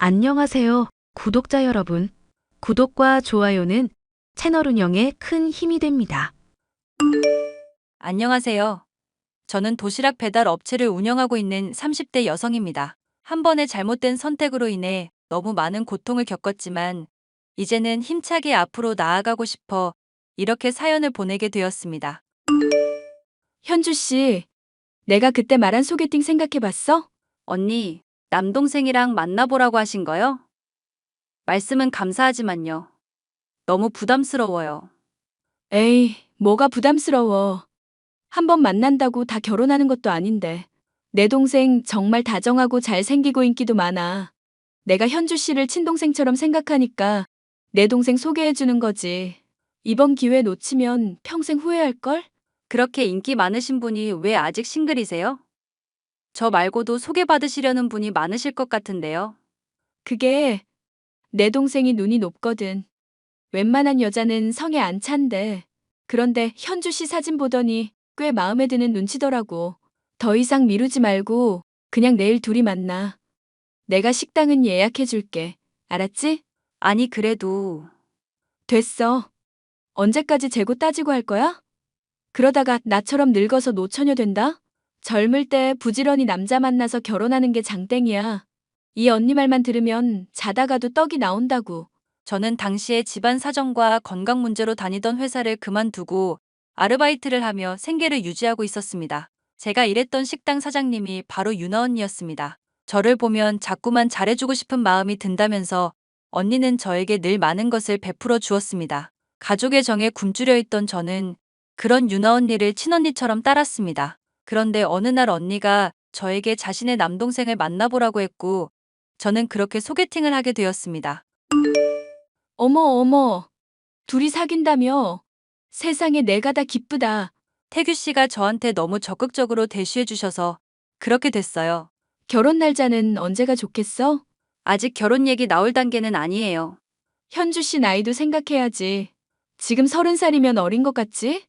안녕하세요, 구독자 여러분. 구독과 좋아요는 채널 운영에 큰 힘이 됩니다. 안녕하세요. 저는 도시락 배달 업체를 운영하고 있는 30대 여성입니다. 한 번의 잘못된 선택으로 인해 너무 많은 고통을 겪었지만 이제는 힘차게 앞으로 나아가고 싶어 이렇게 사연을 보내게 되었습니다. 현주 씨, 내가 그때 말한 소개팅 생각해봤어? 언니, 남동생이랑 만나보라고 하신 거요? 말씀은 감사하지만요. 너무 부담스러워요. 에이, 뭐가 부담스러워. 한 번 만난다고 다 결혼하는 것도 아닌데. 내 동생 정말 다정하고 잘생기고 인기도 많아. 내가 현주 씨를 친동생처럼 생각하니까 내 동생 소개해주는 거지. 이번 기회 놓치면 평생 후회할걸? 그렇게 인기 많으신 분이 왜 아직 싱글이세요? 저 말고도 소개받으시려는 분이 많으실 것 같은데요. 그게 내 동생이 눈이 높거든. 웬만한 여자는 성에 안 찬대. 그런데 현주 씨 사진 보더니 꽤 마음에 드는 눈치더라고. 더 이상 미루지 말고 그냥 내일 둘이 만나. 내가 식당은 예약해 줄게. 알았지? 아니, 그래도 됐어. 언제까지 재고 따지고 할 거야? 그러다가 나처럼 늙어서 노처녀 된다? 젊을 때 부지런히 남자 만나서 결혼하는 게 장땡이야. 이 언니 말만 들으면 자다가도 떡이 나온다고. 저는 당시에 집안 사정과 건강 문제로 다니던 회사를 그만두고 아르바이트를 하며 생계를 유지하고 있었습니다. 제가 일했던 식당 사장님이 바로 유나 언니였습니다. 저를 보면 자꾸만 잘해주고 싶은 마음이 든다면서 언니는 저에게 늘 많은 것을 베풀어 주었습니다. 가족의 정에 굶주려 있던 저는 그런 유나 언니를 친언니처럼 따랐습니다. 그런데 어느 날 언니가 저에게 자신의 남동생을 만나보라고 했고 저는 그렇게 소개팅을 하게 되었습니다. 어머, 어머. 둘이 사귄다며? 세상에 내가 다 기쁘다. 태규 씨가 저한테 너무 적극적으로 대시해 주셔서 그렇게 됐어요. 결혼 날짜는 언제가 좋겠어? 아직 결혼 얘기 나올 단계는 아니에요. 현주 씨 나이도 생각해야지. 지금 30살이면 어린 것 같지?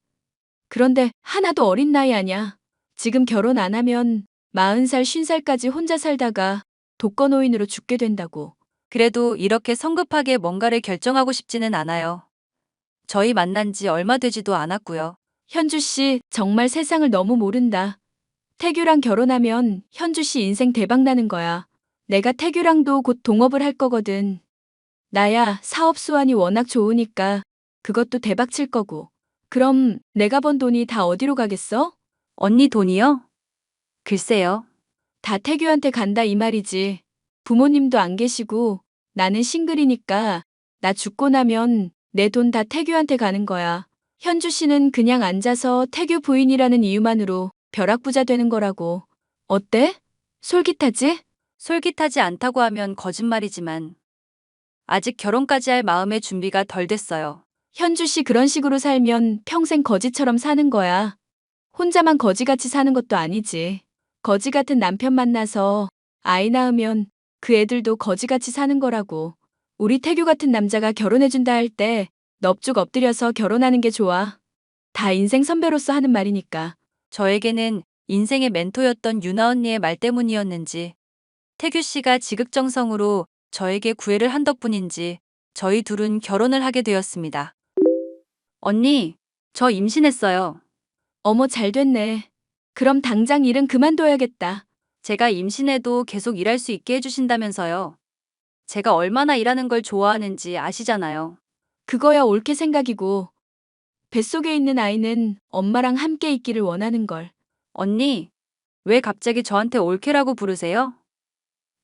그런데 하나도 어린 나이 아냐. 지금 결혼 안 하면 40살, 50살까지 혼자 살다가 독거노인으로 죽게 된다고. 그래도 이렇게 성급하게 뭔가를 결정하고 싶지는 않아요. 저희 만난 지 얼마 되지도 않았고요. 현주 씨 정말 세상을 너무 모른다. 태규랑 결혼하면 현주 씨 인생 대박 나는 거야. 내가 태규랑도 곧 동업을 할 거거든. 나야 사업 수완이 워낙 좋으니까 그것도 대박 칠 거고. 그럼 내가 번 돈이 다 어디로 가겠어? 언니 돈이요? 글쎄요. 다 태규한테 간다 이 말이지. 부모님도 안 계시고 나는 싱글이니까 나 죽고 나면 내 돈 다 태규한테 가는 거야. 현주 씨는 그냥 앉아서 태규 부인이라는 이유만으로 벼락부자 되는 거라고. 어때? 솔깃하지? 솔깃하지 않다고 하면 거짓말이지만 아직 결혼까지 할 마음의 준비가 덜 됐어요. 현주 씨 그런 식으로 살면 평생 거지처럼 사는 거야. 혼자만 거지같이 사는 것도 아니지. 거지 같은 남편 만나서 아이 낳으면 그 애들도 거지같이 사는 거라고. 우리 태규 같은 남자가 결혼해준다 할 때 넙죽 엎드려서 결혼하는 게 좋아. 다 인생 선배로서 하는 말이니까. 저에게는 인생의 멘토였던 유나 언니의 말 때문이었는지 태규 씨가 지극정성으로 저에게 구애를 한 덕분인지 저희 둘은 결혼을 하게 되었습니다. 언니, 저 임신했어요. 어머 잘 됐네. 그럼 당장 일은 그만둬야겠다. 제가 임신해도 계속 일할 수 있게 해주신다면서요. 제가 얼마나 일하는 걸 좋아하는지 아시잖아요. 그거야 옳게 생각이고 뱃속에 있는 아이는 엄마랑 함께 있기를 원하는 걸. 언니, 왜 갑자기 저한테 올케라고 부르세요?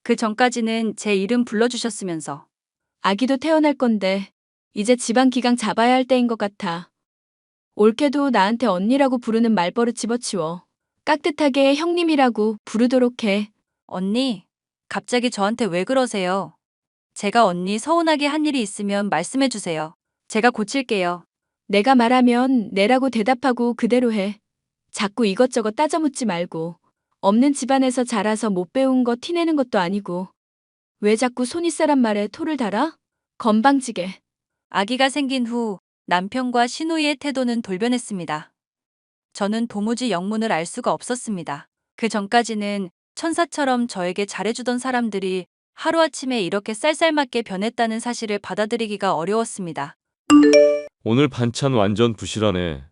그 전까지는 제 이름 불러주셨으면서. 아기도 태어날 건데 이제 집안 기강 잡아야 할 때인 것 같아. 올케도 나한테 언니라고 부르는 말버릇 집어치워. 깍듯하게 형님이라고 부르도록 해. 언니, 갑자기 저한테 왜 그러세요? 제가 언니 서운하게 한 일이 있으면 말씀해 주세요. 제가 고칠게요. 내가 말하면 내라고 대답하고 그대로 해. 자꾸 이것저것 따져 묻지 말고. 없는 집안에서 자라서 못 배운 거 티내는 것도 아니고. 왜 자꾸 손윗사람 말에 토를 달아? 건방지게. 아기가 생긴 후 남편과 시누이의 태도는 돌변했습니다. 저는 도무지 영문을 알 수가 없었습니다. 그 전까지는 천사처럼 저에게 잘해주던 사람들이 하루아침에 이렇게 쌀쌀맞게 변했다는 사실을 받아들이기가 어려웠습니다. 오늘 반찬 완전 부실하네.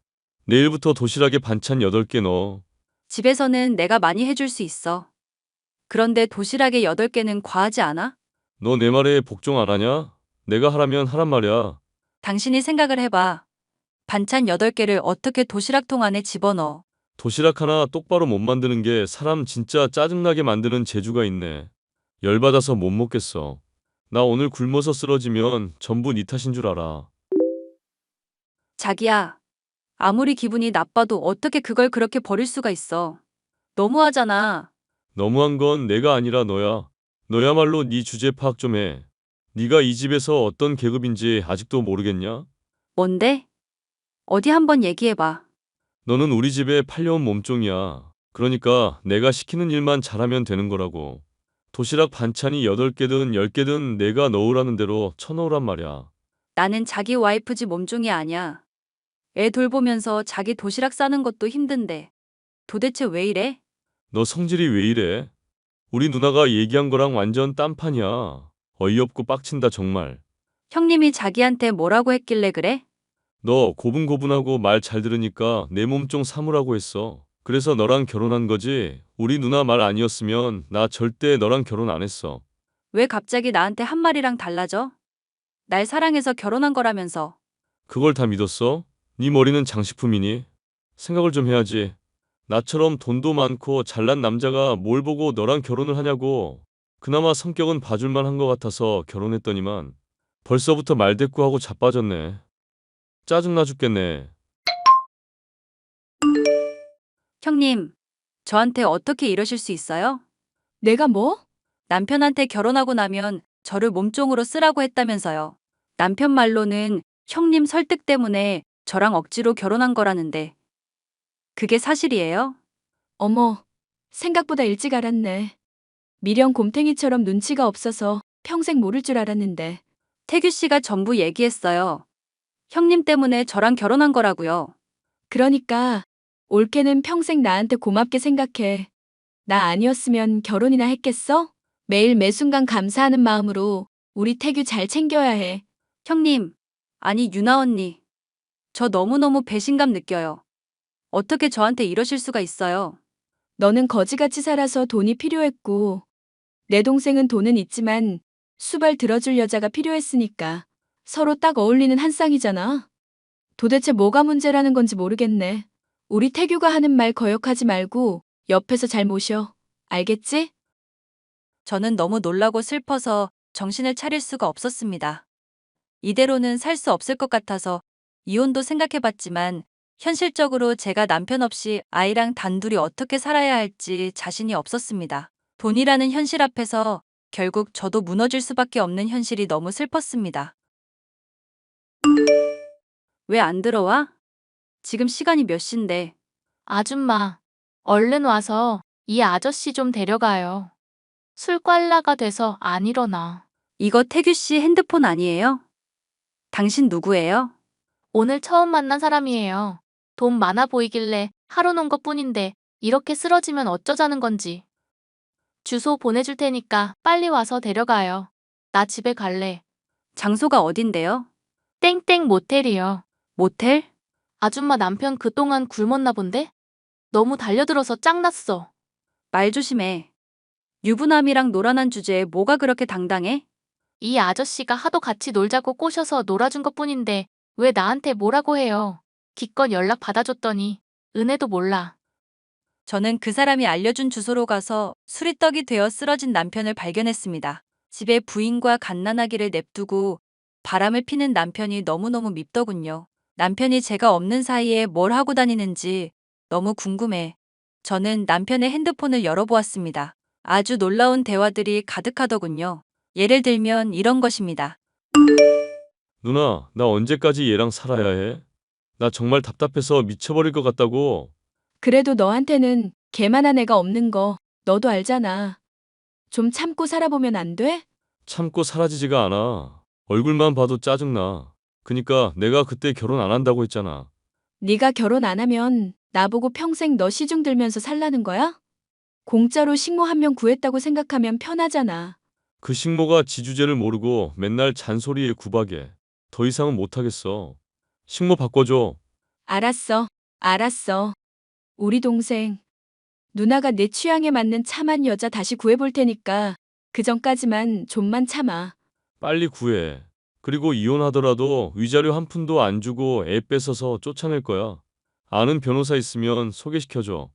내일부터 도시락에 반찬 8개 넣어. 집에서는 내가 많이 해줄 수 있어. 그런데 도시락에 8개는 과하지 않아? 너 내 말에 복종 안 하냐? 내가 하라면 하란 말이야. 당신이 생각을 해봐. 반찬 8개를 어떻게 도시락통 안에 집어넣어? 도시락 하나 똑바로 못 만드는 게 사람 진짜 짜증나게 만드는 재주가 있네. 열받아서 못 먹겠어. 나 오늘 굶어서 쓰러지면 전부 네 탓인 줄 알아. 자기야, 아무리 기분이 나빠도 어떻게 그걸 그렇게 버릴 수가 있어. 너무하잖아. 너무한 건 내가 아니라 너야. 너야말로 네 주제 파악 좀 해. 네가 이 집에서 어떤 계급인지 아직도 모르겠냐? 뭔데? 어디 한번 얘기해봐. 너는 우리 집에 팔려온 몸종이야. 그러니까 내가 시키는 일만 잘하면 되는 거라고. 도시락 반찬이 8개든 10개든 내가 넣으라는 대로 쳐넣으란 말이야. 나는 자기 와이프지 몸종이 아니야. 애 돌보면서 자기 도시락 싸는 것도 힘든데. 도대체 왜 이래? 너 성질이 왜 이래? 우리 누나가 얘기한 거랑 완전 딴판이야. 어이없고 빡친다 정말. 형님이 자기한테 뭐라고 했길래 그래? 너 고분고분하고 말 잘 들으니까 내 몸종 사무라고 했어. 그래서 너랑 결혼한 거지. 우리 누나 말 아니었으면 나 절대 너랑 결혼 안 했어. 왜 갑자기 나한테 한 말이랑 달라져? 날 사랑해서 결혼한 거라면서. 그걸 다 믿었어? 네 머리는 장식품이니? 생각을 좀 해야지. 나처럼 돈도 많고 잘난 남자가 뭘 보고 너랑 결혼을 하냐고. 그나마 성격은 봐줄만 한 것 같아서 결혼했더니만 벌써부터 말대꾸하고 자빠졌네. 짜증나 죽겠네. 형님, 저한테 어떻게 이러실 수 있어요? 내가 뭐? 남편한테 결혼하고 나면 저를 몸종으로 쓰라고 했다면서요. 남편 말로는 형님 설득 때문에 저랑 억지로 결혼한 거라는데. 그게 사실이에요? 어머, 생각보다 일찍 알았네. 미련 곰탱이처럼 눈치가 없어서 평생 모를 줄 알았는데. 태규 씨가 전부 얘기했어요. 형님 때문에 저랑 결혼한 거라고요. 그러니까 올케는 평생 나한테 고맙게 생각해. 나 아니었으면 결혼이나 했겠어? 매일 매순간 감사하는 마음으로 우리 태규 잘 챙겨야 해. 형님, 아니 유나 언니. 저 너무너무 배신감 느껴요. 어떻게 저한테 이러실 수가 있어요? 너는 거지같이 살아서 돈이 필요했고, 내 동생은 돈은 있지만 수발 들어줄 여자가 필요했으니까 서로 딱 어울리는 한 쌍이잖아. 도대체 뭐가 문제라는 건지 모르겠네. 우리 태규가 하는 말 거역하지 말고 옆에서 잘 모셔. 알겠지? 저는 너무 놀라고 슬퍼서 정신을 차릴 수가 없었습니다. 이대로는 살 수 없을 것 같아서 이혼도 생각해봤지만 현실적으로 제가 남편 없이 아이랑 단둘이 어떻게 살아야 할지 자신이 없었습니다. 돈이라는 현실 앞에서 결국 저도 무너질 수밖에 없는 현실이 너무 슬펐습니다. 왜 안 들어와? 지금 시간이 몇 시인데. 아줌마, 얼른 와서 이 아저씨 좀 데려가요. 술꽐라가 돼서 안 일어나. 이거 태규 씨 핸드폰 아니에요? 당신 누구예요? 오늘 처음 만난 사람이에요. 돈 많아 보이길래 하루 논 것뿐인데 이렇게 쓰러지면 어쩌자는 건지. 주소 보내줄 테니까 빨리 와서 데려가요. 나 집에 갈래. 장소가 어딘데요? 땡땡 모텔이요. 모텔? 아줌마 남편 그동안 굶었나 본데? 너무 달려들어서 짱났어. 말 조심해. 유부남이랑 놀아난 주제에 뭐가 그렇게 당당해? 이 아저씨가 하도 같이 놀자고 꼬셔서 놀아준 것뿐인데 왜 나한테 뭐라고 해요. 기껏 연락 받아줬더니 은혜도 몰라. 저는 그 사람이 알려준 주소로 가서 수리떡이 되어 쓰러진 남편을 발견했습니다. 집에 부인과 갓난아기를 냅두고 바람을 피는 남편이 너무너무 밉더군요. 남편이 제가 없는 사이에 뭘 하고 다니는지 너무 궁금해. 저는 남편의 핸드폰을 열어보았습니다. 아주 놀라운 대화들이 가득하더군요. 예를 들면 이런 것입니다. 누나, 나 언제까지 얘랑 살아야 해? 나 정말 답답해서 미쳐버릴 것 같다고. 그래도 너한테는 걔만한 애가 없는 거 너도 알잖아. 좀 참고 살아보면 안 돼? 참고 사라지지가 않아. 얼굴만 봐도 짜증나. 그니까 내가 그때 결혼 안 한다고 했잖아. 네가 결혼 안 하면 나보고 평생 너 시중 들면서 살라는 거야? 공짜로 식모 한 명 구했다고 생각하면 편하잖아. 그 식모가 지주제를 모르고 맨날 잔소리에 구박에. 더 이상은 못하겠어. 식모 바꿔줘. 알았어. 알았어. 우리 동생. 누나가 내 취향에 맞는 참한 여자 다시 구해볼 테니까 그 전까지만 좀만 참아. 빨리 구해. 그리고 이혼하더라도 위자료 한 푼도 안 주고 애 뺏어서 쫓아낼 거야. 아는 변호사 있으면 소개시켜줘.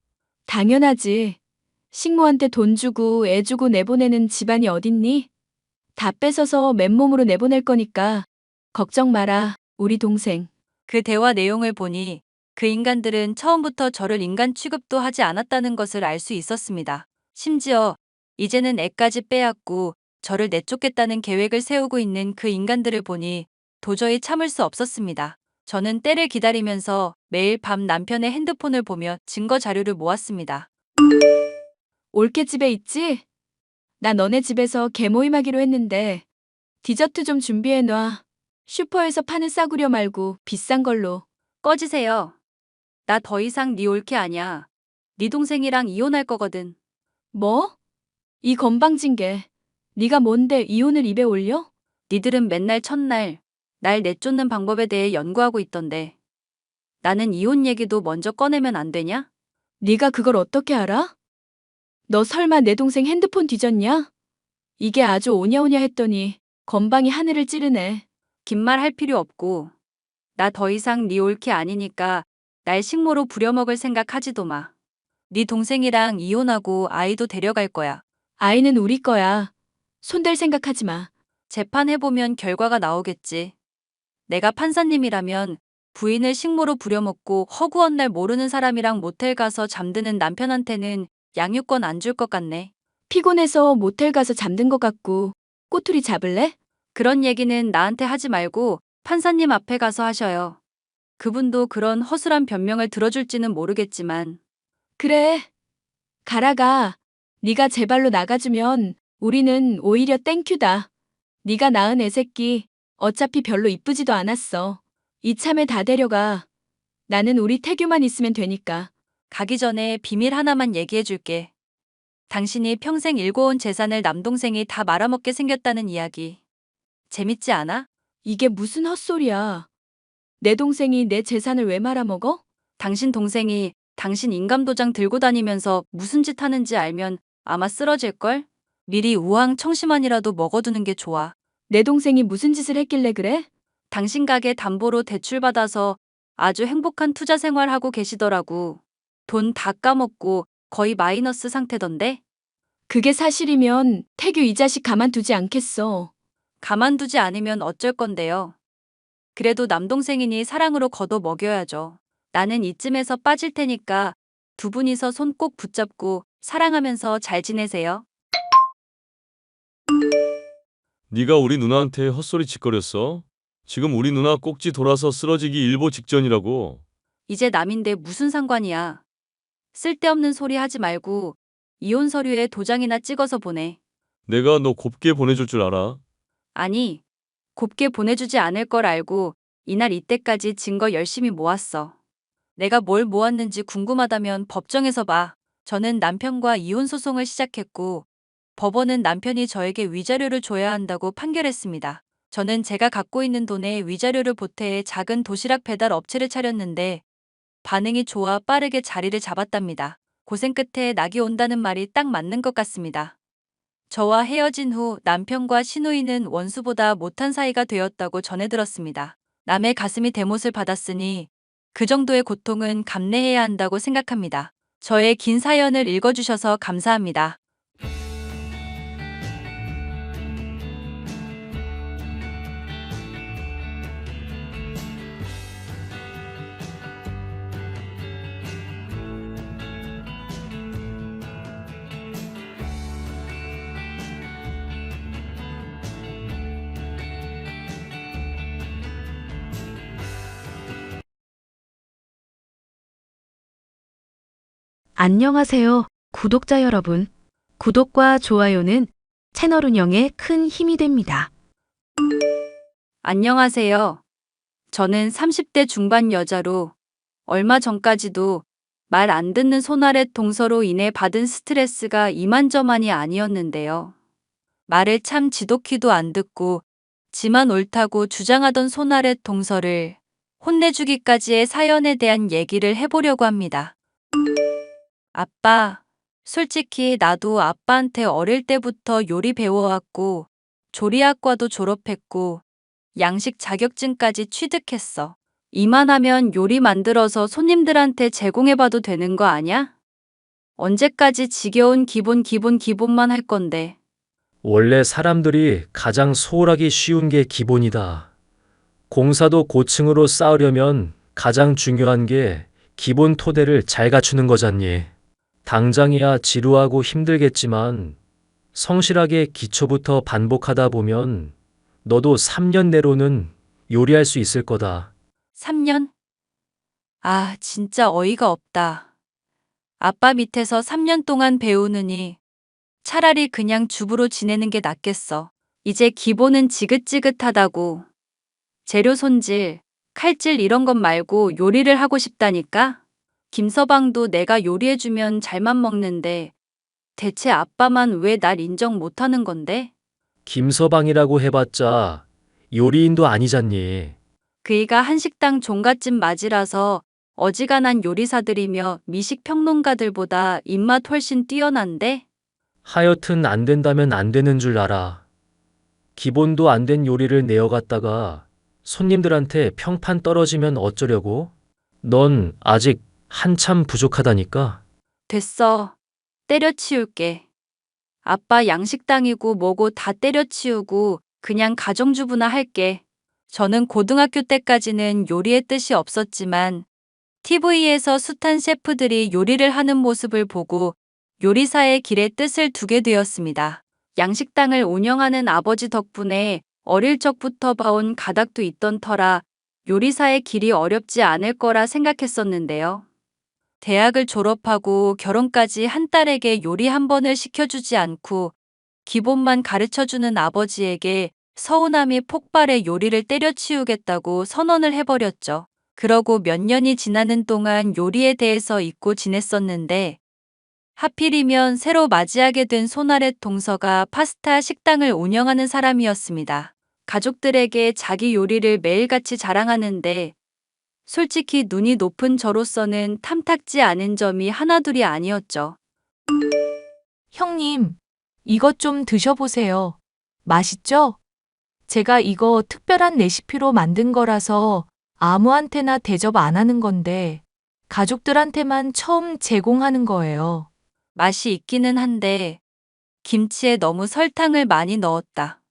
당연하지. 식모한테 돈 주고 애 주고 내보내는 집안이 어딨니? 다 뺏어서 맨몸으로 내보낼 거니까 걱정 마라, 우리 동생. 그 대화 내용을 보니 그 인간들은 처음부터 저를 인간 취급도 하지 않았다는 것을 알 수 있었습니다. 심지어 이제는 애까지 빼앗고 저를 내쫓겠다는 계획을 세우고 있는 그 인간들을 보니 도저히 참을 수 없었습니다. 저는 때를 기다리면서 매일 밤 남편의 핸드폰을 보며 증거 자료를 모았습니다. 올케 집에 있지? 나 너네 집에서 개모임하기로 했는데 디저트 좀 준비해놔. 슈퍼에서 파는 싸구려 말고 비싼 걸로. 꺼지세요. 나 더 이상 네 올케 아니야. 네 동생이랑 이혼할 거거든. 뭐? 이 건방진 게. 네가 뭔데 이혼을 입에 올려? 니들은 맨날 첫날 날 내쫓는 방법에 대해 연구하고 있던데. 나는 이혼 얘기도 먼저 꺼내면 안 되냐? 네가 그걸 어떻게 알아? 너 설마 내 동생 핸드폰 뒤졌냐? 이게 아주 오냐오냐 했더니 건방이 하늘을 찌르네. 긴 말 할 필요 없고 나 더 이상 네 올케 아니니까 날 식모로 부려먹을 생각 하지도 마. 네 동생이랑 이혼하고 아이도 데려갈 거야. 아이는 우리 거야. 손댈 생각하지 마. 재판해보면 결과가 나오겠지. 내가 판사님이라면 부인을 식모로 부려먹고 허구한 날 모르는 사람이랑 모텔 가서 잠드는 남편한테는 양육권 안 줄 것 같네. 피곤해서 모텔 가서 잠든 것 같고 꼬투리 잡을래? 그런 얘기는 나한테 하지 말고 판사님 앞에 가서 하셔요. 그분도 그런 허술한 변명을 들어줄지는 모르겠지만 그래. 가라가. 네가 제 발로 나가주면 우리는 오히려 땡큐다. 네가 낳은 애 새끼 어차피 별로 이쁘지도 않았어. 이참에 다 데려가. 나는 우리 태규만 있으면 되니까. 가기 전에 비밀 하나만 얘기해 줄게. 당신이 평생 일궈온 재산을 남동생이 다 말아먹게 생겼다는 이야기. 재밌지 않아? 이게 무슨 헛소리야. 내 동생이 내 재산을 왜 말아먹어? 당신 동생이 당신 인감도장 들고 다니면서 무슨 짓 하는지 알면 아마 쓰러질걸? 미리 우황청심환이라도 먹어두는 게 좋아. 내 동생이 무슨 짓을 했길래 그래? 당신 가게 담보로 대출받아서 아주 행복한 투자 생활하고 계시더라고. 돈 다 까먹고 거의 마이너스 상태던데? 그게 사실이면 태규 이 자식 가만두지 않겠어. 가만두지 않으면 어쩔 건데요. 그래도 남동생이니 사랑으로 걷어 먹여야죠. 나는 이쯤에서 빠질 테니까 두 분이서 손 꼭 붙잡고 사랑하면서 잘 지내세요. 네가 우리 누나한테 헛소리 짓거렸어? 지금 우리 누나 꼭지 돌아서 쓰러지기 일보 직전이라고. 이제 남인데 무슨 상관이야. 쓸데없는 소리 하지 말고 이혼 서류에 도장이나 찍어서 보내. 내가 너 곱게 보내줄 줄 알아? 아니, 곱게 보내주지 않을 걸 알고 이날 이때까지 증거 열심히 모았어. 내가 뭘 모았는지 궁금하다면 법정에서 봐. 저는 남편과 이혼 소송을 시작했고 법원은 남편이 저에게 위자료를 줘야 한다고 판결했습니다. 저는 제가 갖고 있는 돈에 위자료를 보태해 작은 도시락 배달 업체를 차렸는데 반응이 좋아 빠르게 자리를 잡았답니다. 고생 끝에 낙이 온다는 말이 딱 맞는 것 같습니다. 저와 헤어진 후 남편과 시누이는 원수보다 못한 사이가 되었다고 전해 들었습니다. 남의 가슴이 대못을 받았으니 그 정도의 고통은 감내해야 한다고 생각합니다. 저의 긴 사연을 읽어주셔서 감사합니다. 안녕하세요, 구독자 여러분. 구독과 좋아요는 채널 운영에 큰 힘이 됩니다. 안녕하세요. 저는 30대 중반 여자로 얼마 전까지도 말 안 듣는 손아래 동서로 인해 받은 스트레스가 이만저만이 아니었는데요. 말을 참 지독히도 안 듣고 지만 옳다고 주장하던 손아래 동서를 혼내주기까지의 사연에 대한 얘기를 해보려고 합니다. 아빠, 솔직히 나도 아빠한테 어릴 때부터 요리 배워왔고 조리학과도 졸업했고 양식 자격증까지 취득했어. 이만하면 요리 만들어서 손님들한테 제공해봐도 되는 거 아냐? 언제까지 지겨운 기본만 할 건데. 원래 사람들이 가장 소홀하기 쉬운 게 기본이다. 공사도 고층으로 쌓으려면 가장 중요한 게 기본 토대를 잘 갖추는 거잖니. 당장이야 지루하고 힘들겠지만 성실하게 기초부터 반복하다 보면 너도 3년 내로는 요리할 수 있을 거다. 3년? 아, 진짜 어이가 없다. 아빠 밑에서 3년 동안 배우느니 차라리 그냥 주부로 지내는 게 낫겠어. 이제 기본은 지긋지긋하다고. 재료 손질, 칼질 이런 것 말고 요리를 하고 싶다니까? 김서방도 내가 요리해주면 잘만 먹는데 대체 아빠만 왜 날 인정 못하는 건데? 김서방이라고 해봤자 요리인도 아니잖니. 그이가 한식당 종갓집 맞이라서 어지간한 요리사들이며 미식평론가들보다 입맛 훨씬 뛰어난데? 하여튼 안 된다면 안 되는 줄 알아. 기본도 안 된 요리를 내어갔다가 손님들한테 평판 떨어지면 어쩌려고? 넌 아직 한참 부족하다니까. 됐어. 때려치울게. 아빠 양식당이고 뭐고 다 때려치우고 그냥 가정주부나 할게. 저는 고등학교 때까지는 요리의 뜻이 없었지만 TV에서 숱한 셰프들이 요리를 하는 모습을 보고 요리사의 길에 뜻을 두게 되었습니다. 양식당을 운영하는 아버지 덕분에 어릴 적부터 봐온 가닥도 있던 터라 요리사의 길이 어렵지 않을 거라 생각했었는데요. 대학을 졸업하고 결혼까지 한 딸에게 요리 한 번을 시켜주지 않고 기본만 가르쳐주는 아버지에게 서운함이 폭발해 요리를 때려치우겠다고 선언을 해버렸죠. 그러고 몇 년이 지나는 동안 요리에 대해서 잊고 지냈었는데 하필이면 새로 맞이하게 된 손아랫 동서가 파스타 식당을 운영하는 사람이었습니다. 가족들에게 자기 요리를 매일같이 자랑하는데 솔직히 눈이 높은 저로서는 탐탁지 않은 점이 하나둘이 아니었죠. 형님, 이것 좀 드셔보세요. 맛있죠? 제가 이거 특별한 레시피로 만든 거라서 아무한테나 대접 안 하는 건데 가족들한테만 처음 제공하는 거예요. 맛이 있기는 한데 김치에 너무 설탕을 많이 넣었다.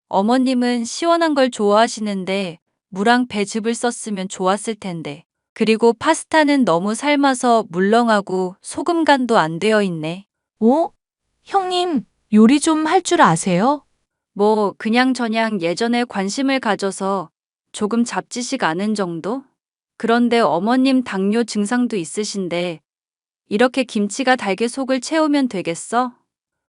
어머님은 시원한 걸 좋아하시는데 무랑 배즙을 썼으면 좋았을 텐데. 그리고 파스타는 너무 삶아서 물렁하고 소금 간도 안 되어 있네. 어? 형님, 요리 좀 할 줄 아세요? 뭐 그냥저냥 예전에 관심을 가져서 조금 잡지식 아는 정도? 그런데 어머님 당뇨 증상도 있으신데 이렇게 김치가 달게 속을 채우면 되겠어?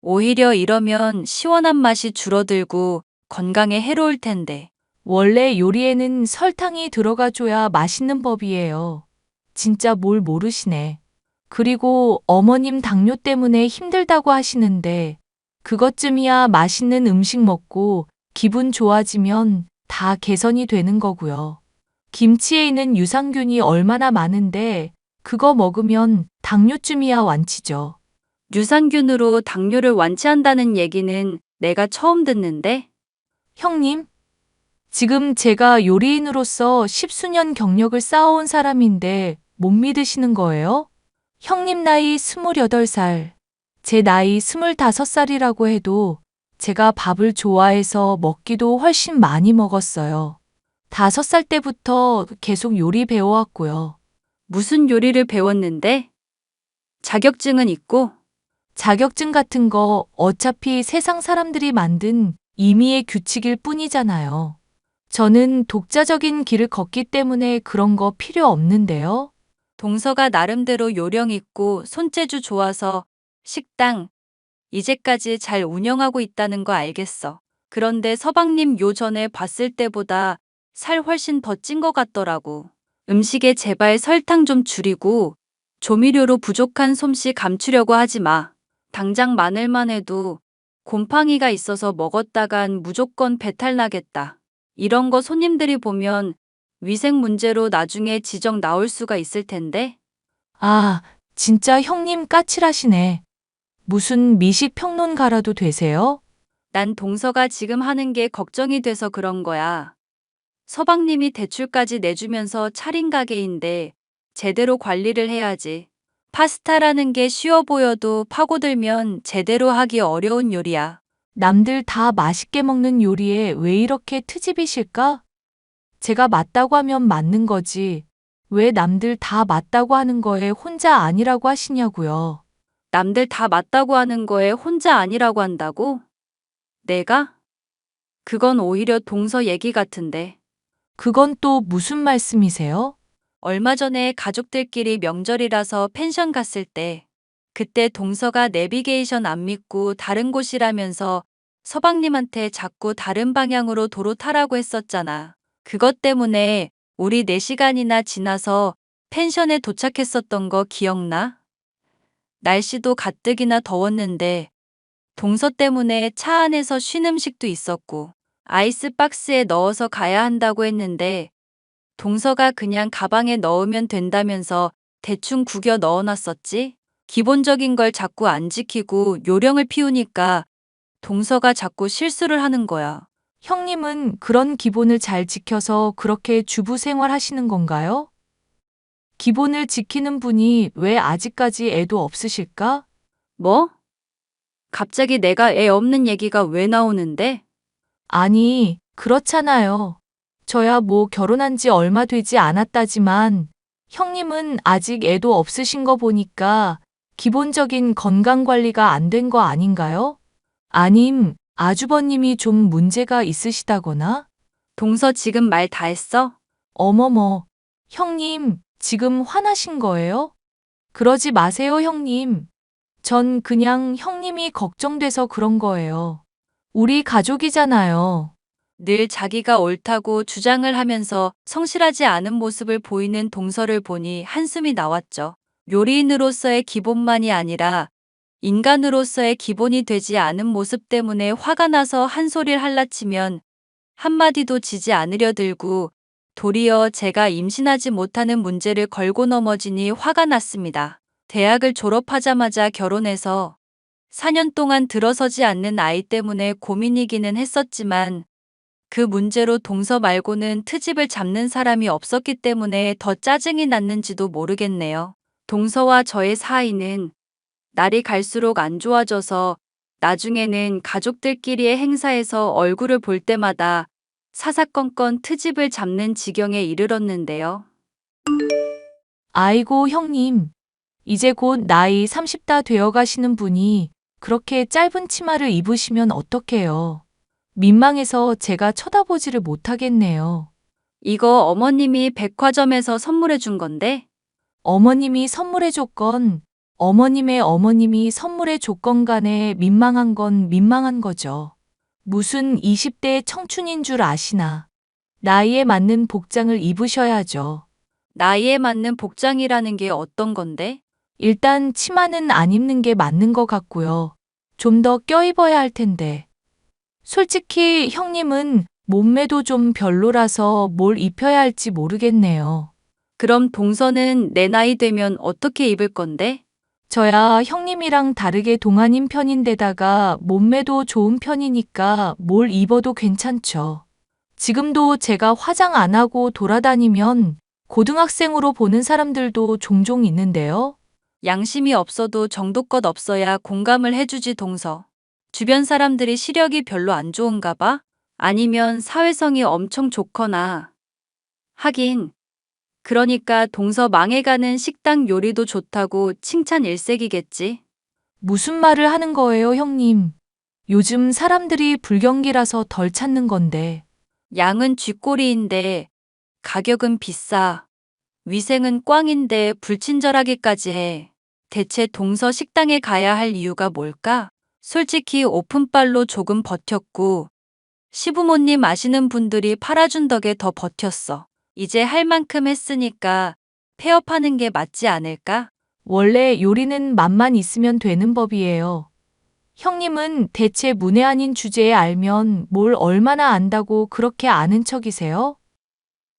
오히려 이러면 시원한 맛이 줄어들고 건강에 해로울 텐데. 원래 요리에는 설탕이 들어가줘야 맛있는 법이에요. 진짜 뭘 모르시네. 그리고 어머님 당뇨 때문에 힘들다고 하시는데 그것쯤이야 맛있는 음식 먹고 기분 좋아지면 다 개선이 되는 거고요. 김치에 있는 유산균이 얼마나 많은데 그거 먹으면 당뇨쯤이야 완치죠. 유산균으로 당뇨를 완치한다는 얘기는 내가 처음 듣는데? 형님, 지금 제가 요리인으로서 십수년 경력을 쌓아온 사람인데 못 믿으시는 거예요? 형님 나이 28살, 제 나이 25살이라고 해도 제가 밥을 좋아해서 먹기도 훨씬 많이 먹었어요. 5살 때부터 계속 요리 배워왔고요. 무슨 요리를 배웠는데? 자격증은 있고? 자격증 같은 거 어차피 세상 사람들이 만든 임의의 규칙일 뿐이잖아요. 저는 독자적인 길을 걷기 때문에 그런 거 필요 없는데요. 동서가 나름대로 요령 있고 손재주 좋아서 식당 이제까지 잘 운영하고 있다는 거 알겠어. 그런데 서방님 요전에 봤을 때보다 살 훨씬 더 찐 것 같더라고. 음식에 제발 설탕 좀 줄이고 조미료로 부족한 솜씨 감추려고 하지 마. 당장 마늘만 해도 곰팡이가 있어서 먹었다간 무조건 배탈 나겠다. 이런 거 손님들이 보면 위생 문제로 나중에 지적 나올 수가 있을 텐데. 아, 진짜 형님 까칠하시네. 무슨 미식 평론가라도 되세요? 난 동서가 지금 하는 게 걱정이 돼서 그런 거야. 서방님이 대출까지 내주면서 차린 가게인데 제대로 관리를 해야지. 파스타라는 게 쉬워 보여도 파고들면 제대로 하기 어려운 요리야. 남들 다 맛있게 먹는 요리에 왜 이렇게 트집이실까? 제가 맞다고 하면 맞는 거지. 왜 남들 다 맞다고 하는 거에 혼자 아니라고 하시냐고요. 남들 다 맞다고 하는 거에 혼자 아니라고 한다고? 내가? 그건 오히려 동서 얘기 같은데. 그건 또 무슨 말씀이세요? 얼마 전에 가족들끼리 명절이라서 펜션 갔을 때 그때 동서가 내비게이션 안 믿고 다른 곳이라면서 서방님한테 자꾸 다른 방향으로 도로 타라고 했었잖아. 그것 때문에 우리 4시간이나 지나서 펜션에 도착했었던 거 기억나? 날씨도 가뜩이나 더웠는데 동서 때문에 차 안에서 쉰 음식도 있었고 아이스박스에 넣어서 가야 한다고 했는데 동서가 그냥 가방에 넣으면 된다면서 대충 구겨 넣어놨었지? 기본적인 걸 자꾸 안 지키고 요령을 피우니까 동서가 자꾸 실수를 하는 거야. 형님은 그런 기본을 잘 지켜서 그렇게 주부 생활하시는 건가요? 기본을 지키는 분이 왜 아직까지 애도 없으실까? 뭐? 갑자기 내가 애 없는 얘기가 왜 나오는데? 아니, 그렇잖아요. 저야 뭐 결혼한 지 얼마 되지 않았다지만 형님은 아직 애도 없으신 거 보니까 기본적인 건강 관리가 안 된 거 아닌가요? 아님, 아주버님이 좀 문제가 있으시다거나? 동서 지금 말 다 했어? 어머머, 형님, 지금 화나신 거예요? 그러지 마세요, 형님. 전 그냥 형님이 걱정돼서 그런 거예요. 우리 가족이잖아요. 늘 자기가 옳다고 주장을 하면서 성실하지 않은 모습을 보이는 동서를 보니 한숨이 나왔죠. 요리인으로서의 기본만이 아니라 인간으로서의 기본이 되지 않은 모습 때문에 화가 나서 한 소리를 할라치면 한마디도 지지 않으려 들고 도리어 제가 임신하지 못하는 문제를 걸고 넘어지니 화가 났습니다. 대학을 졸업하자마자 결혼해서 4년 동안 들어서지 않는 아이 때문에 고민이기는 했었지만 그 문제로 동서 말고는 트집을 잡는 사람이 없었기 때문에 더 짜증이 났는지도 모르겠네요. 동서와 저의 사이는 날이 갈수록 안 좋아져서 나중에는 가족들끼리의 행사에서 얼굴을 볼 때마다 사사건건 트집을 잡는 지경에 이르렀는데요. 아이고, 형님. 이제 곧 나이 30다 되어 가시는 분이 그렇게 짧은 치마를 입으시면 어떡해요. 민망해서 제가 쳐다보지를 못하겠네요. 이거 어머님이 백화점에서 선물해 준 건데 어머님이 선물해 줬건 어머님의 어머님이 선물해 줬건 간에 민망한 건 민망한 거죠. 무슨 20대 청춘인 줄 아시나. 나이에 맞는 복장을 입으셔야죠. 나이에 맞는 복장이라는 게 어떤 건데? 일단 치마는 안 입는 게 맞는 것 같고요. 좀 더 껴입어야 할 텐데. 솔직히 형님은 몸매도 좀 별로라서 뭘 입혀야 할지 모르겠네요. 그럼 동서는 내 나이 되면 어떻게 입을 건데? 저야 형님이랑 다르게 동안인 편인데다가 몸매도 좋은 편이니까 뭘 입어도 괜찮죠. 지금도 제가 화장 안 하고 돌아다니면 고등학생으로 보는 사람들도 종종 있는데요. 양심이 없어도 정도껏 없어야 공감을 해주지 동서. 주변 사람들이 시력이 별로 안 좋은가 봐? 아니면 사회성이 엄청 좋거나. 하긴. 그러니까 동서 망해가는 식당 요리도 좋다고 칭찬 일색이겠지. 무슨 말을 하는 거예요, 형님? 요즘 사람들이 불경기라서 덜 찾는 건데. 양은 쥐꼬리인데 가격은 비싸. 위생은 꽝인데 불친절하기까지 해. 대체 동서 식당에 가야 할 이유가 뭘까? 솔직히 오픈빨로 조금 버텼고 시부모님 아시는 분들이 팔아준 덕에 더 버텼어. 이제 할 만큼 했으니까 폐업하는 게 맞지 않을까? 원래 요리는 맛만 있으면 되는 법이에요. 형님은 대체 문외 아닌 주제에 알면 뭘 얼마나 안다고 그렇게 아는 척이세요?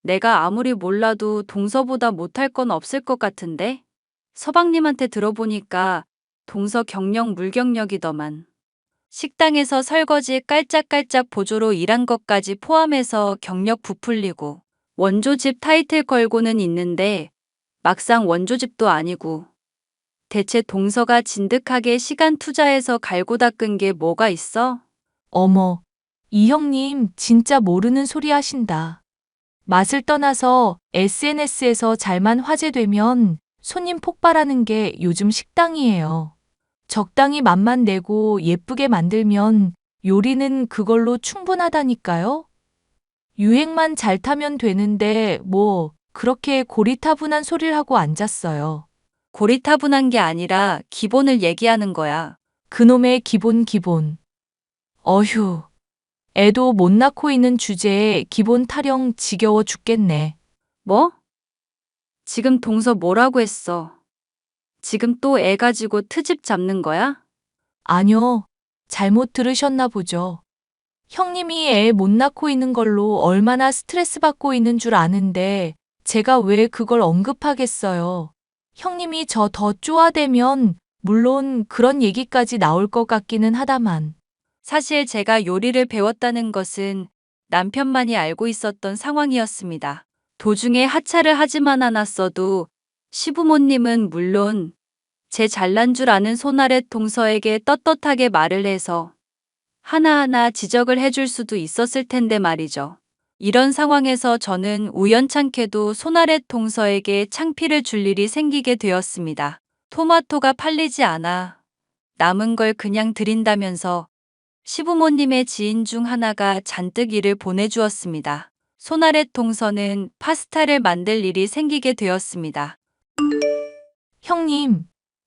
내가 아무리 몰라도 동서보다 못할 건 없을 것 같은데? 서방님한테 들어보니까 동서 경력 물경력이더만. 식당에서 설거지 깔짝깔짝 보조로 일한 것까지 포함해서 경력 부풀리고 원조집 타이틀 걸고는 있는데 막상 원조집도 아니고 대체 동서가 진득하게 시간 투자해서 갈고 닦은 게 뭐가 있어? 어머, 이 형님 진짜 모르는 소리 하신다. 맛을 떠나서 SNS에서 잘만 화제되면 손님 폭발하는 게 요즘 식당이에요. 적당히 맛만 내고 예쁘게 만들면 요리는 그걸로 충분하다니까요? 유행만 잘 타면 되는데 뭐 그렇게 고리타분한 소리를 하고 앉았어요. 고리타분한 게 아니라 기본을 얘기하는 거야. 그놈의 기본. 어휴, 애도 못 낳고 있는 주제에 기본 타령 지겨워 죽겠네. 뭐? 지금 동서 뭐라고 했어? 지금 또 애 가지고 트집 잡는 거야? 아뇨, 잘못 들으셨나 보죠. 형님이 애 못 낳고 있는 걸로 얼마나 스트레스 받고 있는 줄 아는데 제가 왜 그걸 언급하겠어요. 형님이 저 더 쪼아대면 물론 그런 얘기까지 나올 것 같기는 하다만. 사실 제가 요리를 배웠다는 것은 남편만이 알고 있었던 상황이었습니다. 도중에 하차를 하지만 않았어도 시부모님은 물론 제 잘난 줄 아는 손아랫 동서에게 떳떳하게 말을 해서 하나하나 지적을 해줄 수도 있었을 텐데 말이죠. 이런 상황에서 저는 우연찮게도 손아랫 동서에게 창피를 줄 일이 생기게 되었습니다. 토마토가 팔리지 않아 남은 걸 그냥 드린다면서 시부모님의 지인 중 하나가 잔뜩 일을 보내주었습니다. 손아랫 동서는 파스타를 만들 일이 생기게 되었습니다. 형님,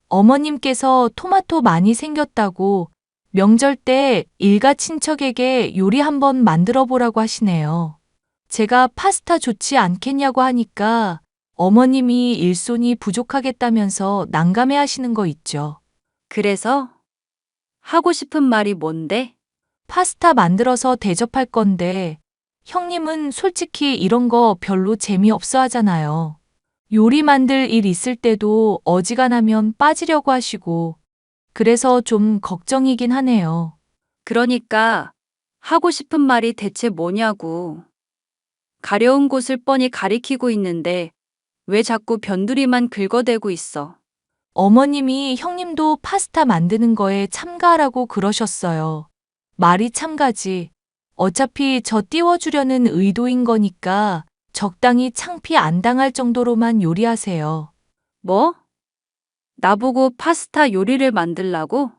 어머님께서 토마토 많이 생겼다고 명절 때 일가 친척에게 요리 한번 만들어 보라고 하시네요. 제가 파스타 좋지 않겠냐고 하니까 어머님이 일손이 부족하겠다면서 난감해 하시는 거 있죠. 그래서 하고 싶은 말이 뭔데? 파스타 만들어서 대접할 건데 형님은 솔직히 이런 거 별로 재미없어 하잖아요. 요리 만들 일 있을 때도 어지간하면 빠지려고 하시고 그래서 좀 걱정이긴 하네요. 그러니까 하고 싶은 말이 대체 뭐냐고. 가려운 곳을 뻔히 가리키고 있는데 왜 자꾸 변두리만 긁어대고 있어. 어머님이 형님도 파스타 만드는 거에 참가하라고 그러셨어요. 말이 참가지. 어차피 저 띄워주려는 의도인 거니까 적당히 창피 안 당할 정도로만 요리하세요. 뭐? 나보고 파스타 요리를 만들라고?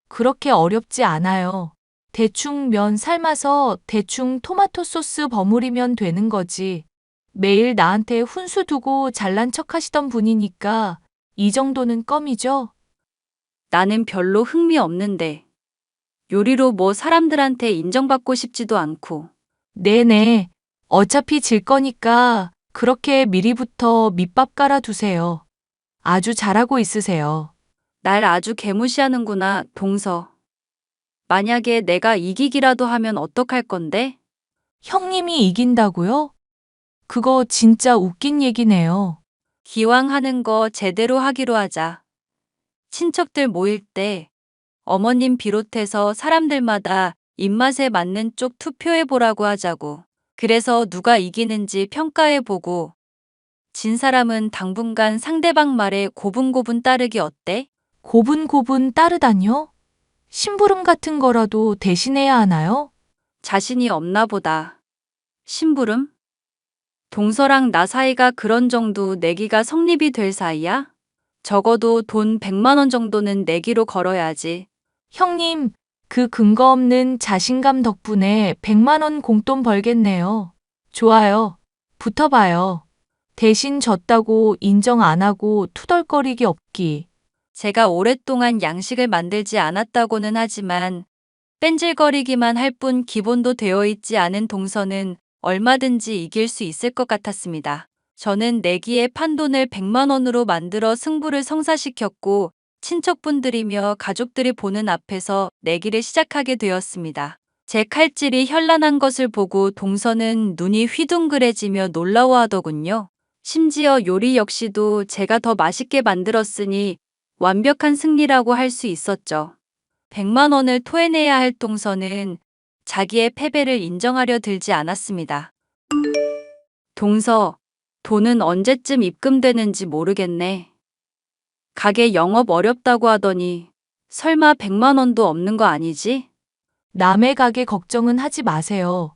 그렇게 어렵지 않아요. 대충 면 삶아서 대충 토마토 소스 버무리면 되는 거지. 매일 나한테 훈수 두고 잘난 척 하시던 분이니까 이 정도는 껌이죠? 나는 별로 흥미 없는데. 요리로 뭐 사람들한테 인정받고 싶지도 않고. 네네. 어차피 질 거니까 그렇게 미리부터 밑밥 깔아두세요. 아주 잘하고 있으세요. 날 아주 개무시하는구나, 동서. 만약에 내가 이기기라도 하면 어떡할 건데? 형님이 이긴다고요? 그거 진짜 웃긴 얘기네요. 기왕 하는 거 제대로 하기로 하자. 친척들 모일 때 어머님 비롯해서 사람들마다 입맛에 맞는 쪽 투표해보라고 하자고. 그래서 누가 이기는지 평가해보고 진 사람은 당분간 상대방 말에 고분고분 따르기 어때? 고분고분 따르다뇨? 심부름 같은 거라도 대신해야 하나요? 자신이 없나 보다. 심부름? 동서랑 나 사이가 그런 정도 내기가 성립이 될 사이야? 적어도 돈 100만 원 정도는 내기로 걸어야지. 형님, 그 근거 없는 자신감 덕분에 100만 원 공돈 벌겠네요. 좋아요. 붙어봐요. 대신 졌다고 인정 안 하고 투덜거리기 없기. 제가 오랫동안 양식을 만들지 않았다고는 하지만 뺀질거리기만 할 뿐 기본도 되어 있지 않은 동서는 얼마든지 이길 수 있을 것 같았습니다. 저는 내기에 판돈을 100만 원으로 만들어 승부를 성사시켰고 친척분들이며 가족들이 보는 앞에서 내기를 시작하게 되었습니다. 제 칼질이 현란한 것을 보고 동서는 눈이 휘둥그레지며 놀라워하더군요. 심지어 요리 역시도 제가 더 맛있게 만들었으니 완벽한 승리라고 할 수 있었죠. 100만 원을 토해내야 할 동서는 자기의 패배를 인정하려 들지 않았습니다. 동서, 돈은 언제쯤 입금되는지 모르겠네. 가게 영업 어렵다고 하더니 설마 100만 원도 없는 거 아니지? 남의 가게 걱정은 하지 마세요.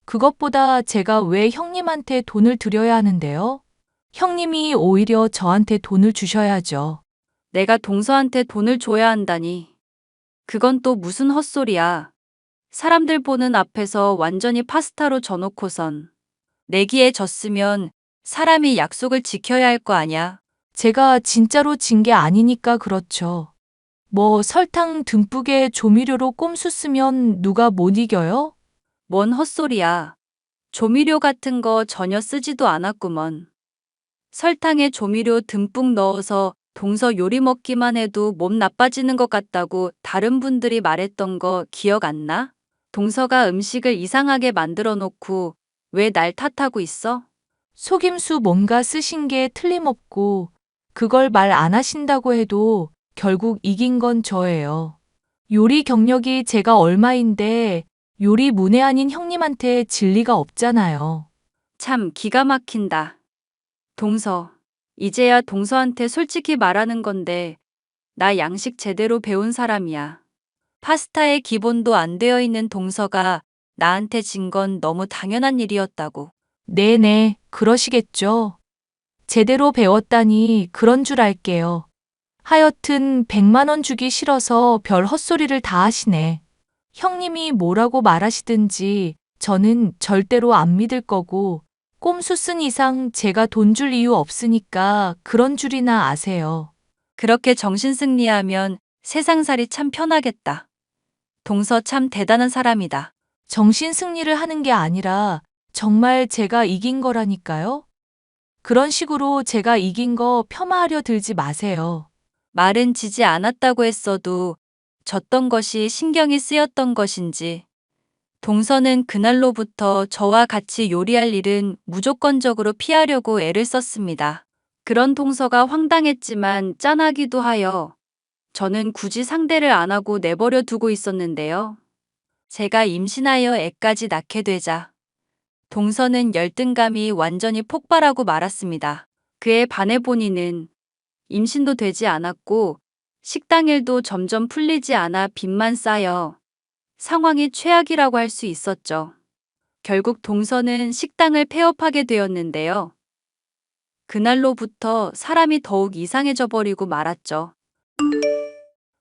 그것보다 제가 왜 형님한테 돈을 드려야 하는데요? 형님이 오히려 저한테 돈을 주셔야죠. 내가 동서한테 돈을 줘야 한다니. 그건 또 무슨 헛소리야. 사람들 보는 앞에서 완전히 파스타로 져놓고선 내기에 졌으면 사람이 약속을 지켜야 할 거 아냐. 제가 진짜로 진 게 아니니까 그렇죠. 뭐 설탕 듬뿍에 조미료로 꼼수 쓰면 누가 못 이겨요? 뭔 헛소리야. 조미료 같은 거 전혀 쓰지도 않았구먼. 설탕에 조미료 듬뿍 넣어서 동서 요리 먹기만 해도 몸 나빠지는 것 같다고 다른 분들이 말했던 거 기억 안 나? 동서가 음식을 이상하게 만들어 놓고 왜 날 탓하고 있어? 속임수 뭔가 쓰신 게 틀림없고 그걸 말 안 하신다고 해도 결국 이긴 건 저예요. 요리 경력이 제가 얼마인데 요리 문외한인 형님한테 질 리가 없잖아요. 참 기가 막힌다. 동서, 이제야 동서한테 솔직히 말하는 건데 나 양식 제대로 배운 사람이야. 파스타의 기본도 안 되어 있는 동서가 나한테 진 건 너무 당연한 일이었다고. 네네, 그러시겠죠. 제대로 배웠다니 그런 줄 알게요. 하여튼 100만 원 주기 싫어서 별 헛소리를 다 하시네. 형님이 뭐라고 말하시든지 저는 절대로 안 믿을 거고 꼼수 쓴 이상 제가 돈 줄 이유 없으니까 그런 줄이나 아세요. 그렇게 정신승리하면 세상살이 참 편하겠다. 동서 참 대단한 사람이다. 정신 승리를 하는 게 아니라 정말 제가 이긴 거라니까요. 그런 식으로 제가 이긴 거 폄하하려 들지 마세요. 말은 지지 않았다고 했어도 졌던 것이 신경이 쓰였던 것인지 동서는 그날로부터 저와 같이 요리할 일은 무조건적으로 피하려고 애를 썼습니다. 그런 동서가 황당했지만 짠하기도 하여 저는 굳이 상대를 안 하고 내버려 두고 있었는데요. 제가 임신하여 애까지 낳게 되자 동서는 열등감이 완전히 폭발하고 말았습니다. 그에 반해 본인은 임신도 되지 않았고 식당 일도 점점 풀리지 않아 빚만 쌓여 상황이 최악이라고 할 수 있었죠. 결국 동서는 식당을 폐업하게 되었는데요. 그날로부터 사람이 더욱 이상해져 버리고 말았죠.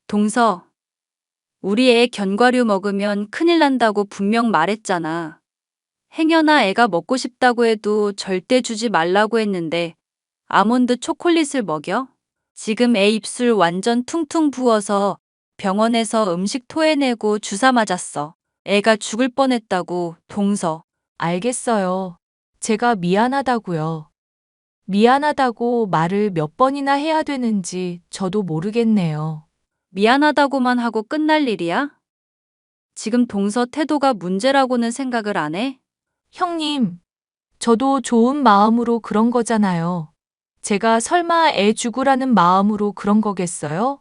동서, 우리 애 견과류 먹으면 큰일 난다고 분명 말했잖아. 행여나 애가 먹고 싶다고 해도 절대 주지 말라고 했는데 아몬드 초콜릿을 먹여? 지금 애 입술 완전 퉁퉁 부어서 병원에서 음식 토해내고 주사 맞았어. 애가 죽을 뻔했다고, 동서. 알겠어요. 제가 미안하다고요. 미안하다고 말을 몇 번이나 해야 되는지 저도 모르겠네요. 미안하다고만 하고 끝날 일이야? 지금 동서 태도가 문제라고는 생각을 안 해? 형님, 저도 좋은 마음으로 그런 거잖아요. 제가 설마 애 죽으라는 마음으로 그런 거겠어요?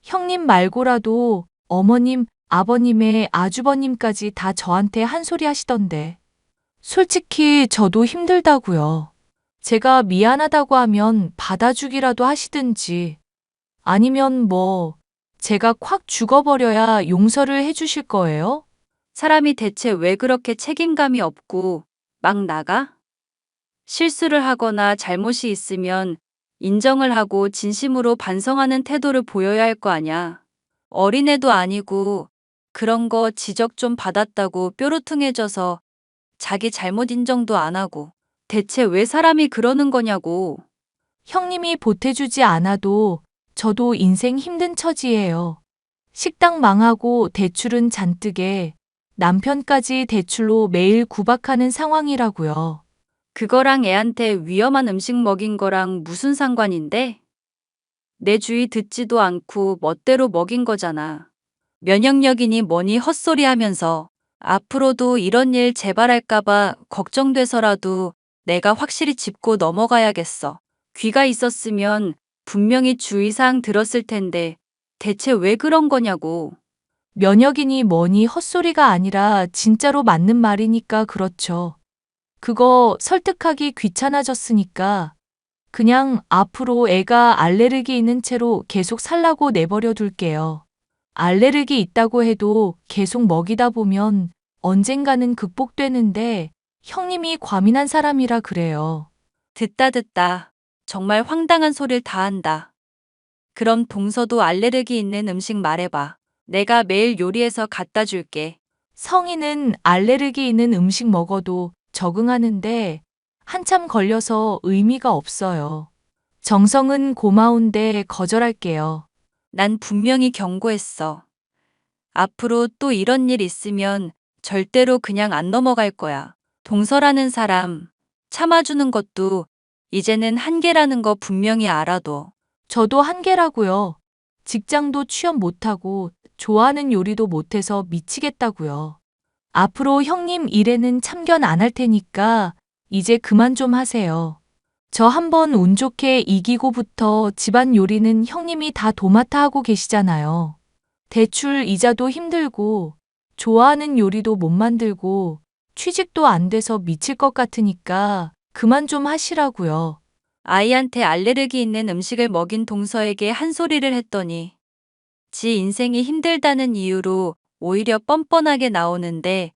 형님 말고라도 어머님, 아버님의 아주버님까지 다 저한테 한 소리 하시던데. 솔직히 저도 힘들다고요. 제가 미안하다고 하면 받아주기라도 하시든지 아니면 뭐 제가 콱 죽어버려야 용서를 해주실 거예요? 사람이 대체 왜 그렇게 책임감이 없고 막 나가? 실수를 하거나 잘못이 있으면 인정을 하고 진심으로 반성하는 태도를 보여야 할 거 아냐. 어린애도 아니고 그런 거 지적 좀 받았다고 뾰루퉁해져서 자기 잘못 인정도 안 하고 대체 왜 사람이 그러는 거냐고. 형님이 보태주지 않아도 저도 인생 힘든 처지예요. 식당 망하고 대출은 잔뜩에 남편까지 대출로 매일 구박하는 상황이라고요. 그거랑 애한테 위험한 음식 먹인 거랑 무슨 상관인데? 내 주의 듣지도 않고 멋대로 먹인 거잖아. 면역력이니 뭐니 헛소리 하면서 앞으로도 이런 일 재발할까봐 걱정돼서라도 내가 확실히 짚고 넘어가야겠어. 귀가 있었으면 분명히 주의사항 들었을 텐데 대체 왜 그런 거냐고. 면역이니 뭐니 헛소리가 아니라 진짜로 맞는 말이니까 그렇죠. 그거 설득하기 귀찮아졌으니까 그냥 앞으로 애가 알레르기 있는 채로 계속 살라고 내버려 둘게요. 알레르기 있다고 해도 계속 먹이다 보면 언젠가는 극복되는데 형님이 과민한 사람이라 그래요. 듣다. 정말 황당한 소리를 다 한다. 그럼 동서도 알레르기 있는 음식 말해봐. 내가 매일 요리해서 갖다 줄게. 성인은 알레르기 있는 음식 먹어도 적응하는데 한참 걸려서 의미가 없어요. 정성은 고마운데 거절할게요. 난 분명히 경고했어. 앞으로 또 이런 일 있으면 절대로 그냥 안 넘어갈 거야. 동서라는 사람 참아주는 것도 이제는 한계라는 거 분명히 알아둬. 저도 한계라고요. 직장도 취업 못하고 좋아하는 요리도 못해서 미치겠다고요. 앞으로 형님 일에는 참견 안 할 테니까 이제 그만 좀 하세요. 저 한번 운 좋게 이기고부터 집안 요리는 형님이 다 도맡아 하고 계시잖아요. 대출 이자도 힘들고 좋아하는 요리도 못 만들고 취직도 안 돼서 미칠 것 같으니까 그만 좀 하시라고요. 아이한테 알레르기 있는 음식을 먹인 동서에게 한 소리를 했더니 지 인생이 힘들다는 이유로 오히려 뻔뻔하게 나오는데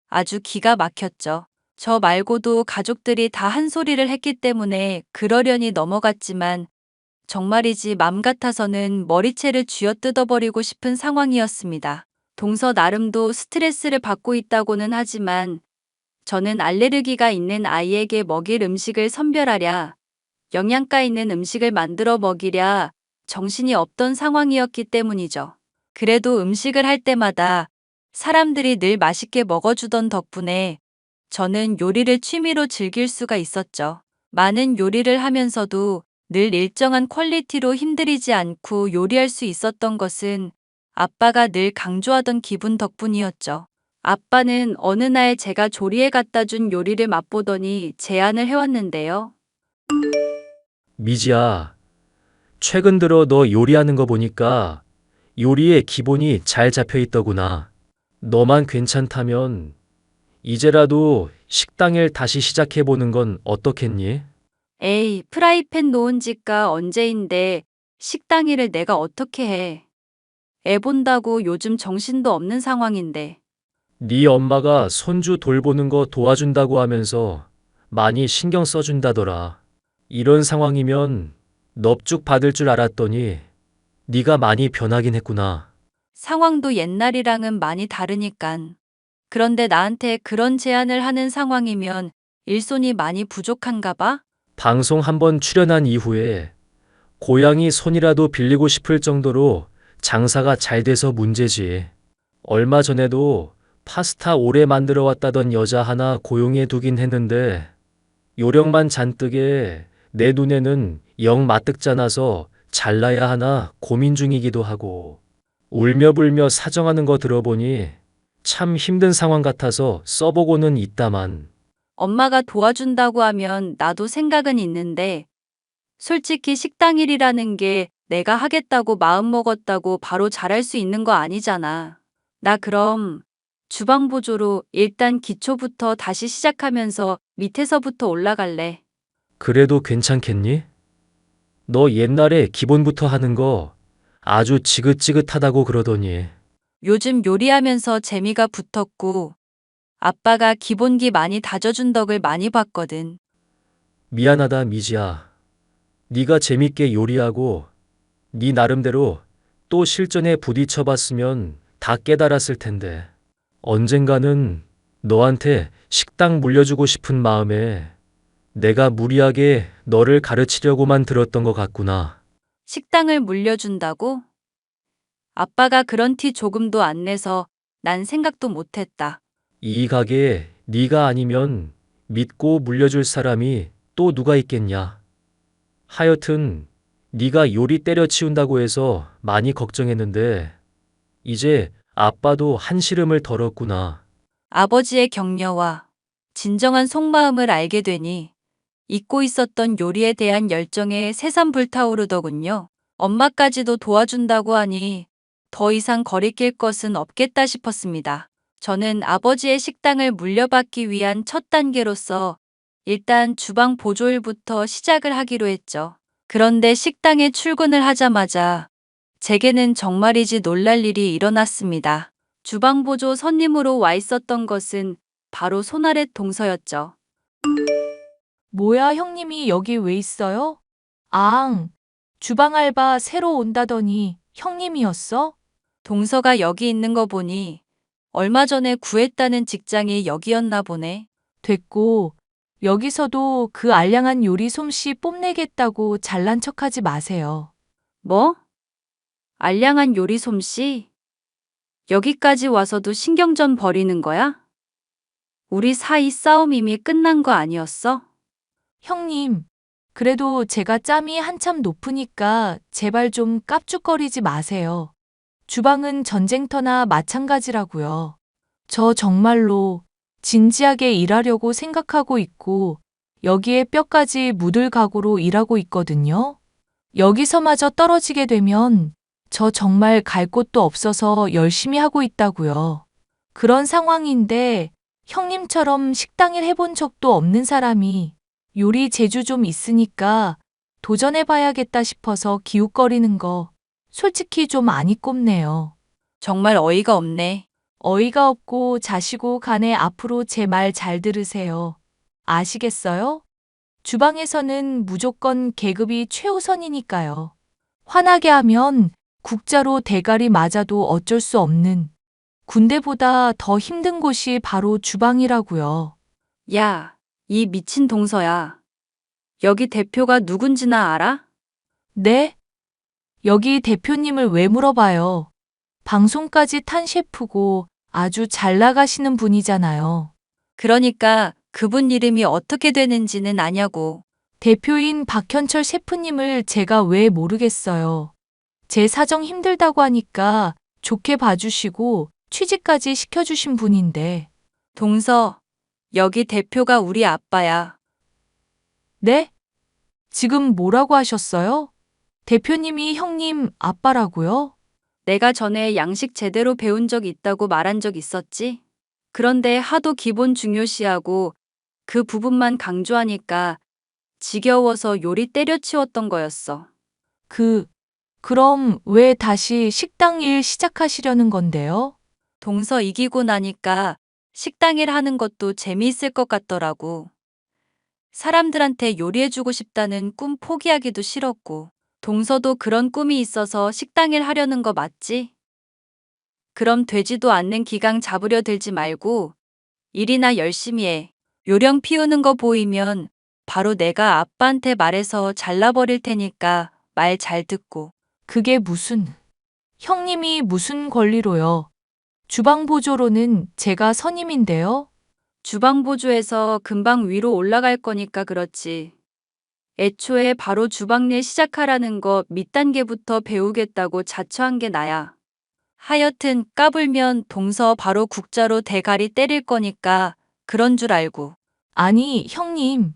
아주 기가 막혔죠. 저 말고도 가족들이 다 한 소리를 했기 때문에 그러려니 넘어갔지만 정말이지 맘 같아서는 머리채를 쥐어뜯어버리고 싶은 상황이었습니다. 동서 나름도 스트레스를 받고 있다고는 하지만 저는 알레르기가 있는 아이에게 먹일 음식을 선별하랴, 영양가 있는 음식을 만들어 먹이랴 정신이 없던 상황이었기 때문이죠. 그래도 음식을 할 때마다 사람들이 늘 맛있게 먹어주던 덕분에 저는 요리를 취미로 즐길 수가 있었죠. 많은 요리를 하면서도 늘 일정한 퀄리티로 힘들이지 않고 요리할 수 있었던 것은 아빠가 늘 강조하던 기분 덕분이었죠. 아빠는 어느 날 제가 조리해 갖다 준 요리를 맛보더니 제안을 해왔는데요. 미지야, 최근 들어 너 요리하는 거 보니까 요리의 기본이 잘 잡혀 있더구나. 너만 괜찮다면 이제라도 식당 일 다시 시작해보는 건 어떻겠니? 에이, 프라이팬 놓은 지가 언제인데 식당 일을 내가 어떻게 해. 애 본다고 요즘 정신도 없는 상황인데. 네 엄마가 손주 돌보는 거 도와준다고 하면서 많이 신경 써준다더라. 이런 상황이면 넙죽 받을 줄 알았더니 네가 많이 변하긴 했구나. 상황도 옛날이랑은 많이 다르니깐. 그런데 나한테 그런 제안을 하는 상황이면 일손이 많이 부족한가 봐? 방송 한번 출연한 이후에 고양이 손이라도 빌리고 싶을 정도로 장사가 잘 돼서 문제지. 얼마 전에도 파스타 오래 만들어 왔다던 여자 하나 고용해 두긴 했는데 요령만 잔뜩에 내 눈에는 영 마뜩잖아서 잘라야 하나 고민 중이기도 하고 울며불며 사정하는 거 들어보니 참 힘든 상황 같아서 써보고는 있다만 엄마가 도와준다고 하면 나도 생각은 있는데 솔직히 식당 일이라는 게 내가 하겠다고 마음먹었다고 바로 잘할 수 있는 거 아니잖아. 나 그럼 주방 보조로 일단 기초부터 다시 시작하면서 밑에서부터 올라갈래. 그래도 괜찮겠니? 너 옛날에 기본부터 하는 거 아주 지긋지긋하다고 그러더니 요즘 요리하면서 재미가 붙었고 아빠가 기본기 많이 다져준 덕을 많이 봤거든. 미안하다 미지야. 네가 재밌게 요리하고 네 나름대로 또 실전에 부딪혀봤으면 다 깨달았을 텐데 언젠가는 너한테 식당 물려주고 싶은 마음에 내가 무리하게 너를 가르치려고만 들었던 것 같구나. 식당을 물려준다고? 아빠가 그런 티 조금도 안 내서 난 생각도 못했다. 이 가게에 네가 아니면 믿고 물려줄 사람이 또 누가 있겠냐. 하여튼 네가 요리 때려치운다고 해서 많이 걱정했는데 이제 아빠도 한시름을 덜었구나. 아버지의 격려와 진정한 속마음을 알게 되니 잊고 있었던 요리에 대한 열정에 새삼 불타오르더군요. 엄마까지도 도와준다고 하니 더 이상 거리낄 것은 없겠다 싶었습니다. 저는 아버지의 식당을 물려받기 위한 첫 단계로서 일단 주방 보조일부터 시작을 하기로 했죠. 그런데 식당에 출근을 하자마자 제게는 정말이지 놀랄 일이 일어났습니다. 주방 보조 손님으로 와 있었던 것은 바로 손아랫 동서였죠. 뭐야, 형님이 여기 왜 있어요? 앙, 주방 알바 새로 온다더니 형님이었어? 동서가 여기 있는 거 보니 얼마 전에 구했다는 직장이 여기였나 보네. 됐고, 여기서도 그 알량한 요리 솜씨 뽐내겠다고 잘난 척하지 마세요. 뭐? 알량한 요리 솜씨? 여기까지 와서도 신경전 버리는 거야? 우리 사이 싸움 이미 끝난 거 아니었어? 형님, 그래도 제가 짬이 한참 높으니까 제발 좀 깝죽거리지 마세요. 주방은 전쟁터나 마찬가지라고요. 저 정말로 진지하게 일하려고 생각하고 있고 여기에 뼈까지 묻을 각오로 일하고 있거든요. 여기서마저 떨어지게 되면 저 정말 갈 곳도 없어서 열심히 하고 있다고요. 그런 상황인데 형님처럼 식당 일 해본 적도 없는 사람이 요리 재주 좀 있으니까 도전해봐야겠다 싶어서 기웃거리는 거 솔직히 좀 많이 꼽네요. 정말 어이가 없네. 어이가 없고 자시고 간에 앞으로 제 말 잘 들으세요. 아시겠어요? 주방에서는 무조건 계급이 최우선이니까요. 화나게 하면 국자로 대가리 맞아도 어쩔 수 없는 군대보다 더 힘든 곳이 바로 주방이라고요. 야, 이 미친 동서야. 여기 대표가 누군지나 알아? 네? 여기 대표님을 왜 물어봐요? 방송까지 탄 셰프고 아주 잘 나가시는 분이잖아요. 그러니까 그분 이름이 어떻게 되는지는 아냐고. 대표인 박현철 셰프님을 제가 왜 모르겠어요. 제 사정 힘들다고 하니까 좋게 봐주시고 취직까지 시켜주신 분인데. 동서, 여기 대표가 우리 아빠야. 네? 지금 뭐라고 하셨어요? 대표님이 형님 아빠라고요? 내가 전에 양식 제대로 배운 적 있다고 말한 적 있었지? 그런데 하도 기본 중요시하고 그 부분만 강조하니까 지겨워서 요리 때려치웠던 거였어. 그럼 왜 다시 식당 일 시작하시려는 건데요? 동서 이기고 나니까 식당 일 하는 것도 재미있을 것 같더라고. 사람들한테 요리해주고 싶다는 꿈 포기하기도 싫었고, 동서도 그런 꿈이 있어서 식당 일 하려는 거 맞지? 그럼 되지도 않는 기강 잡으려 들지 말고 일이나 열심히 해. 요령 피우는 거 보이면 바로 내가 아빠한테 말해서 잘라버릴 테니까 말 잘 듣고. 그게 형님이 무슨 권리로요? 주방 보조로는 제가 선임인데요. 주방 보조에서 금방 위로 올라갈 거니까 그렇지. 애초에 바로 주방 일 시작하라는 거 밑단계부터 배우겠다고 자처한 게 나야. 하여튼 까불면 동서 바로 국자로 대가리 때릴 거니까 그런 줄 알고. 아니, 형님.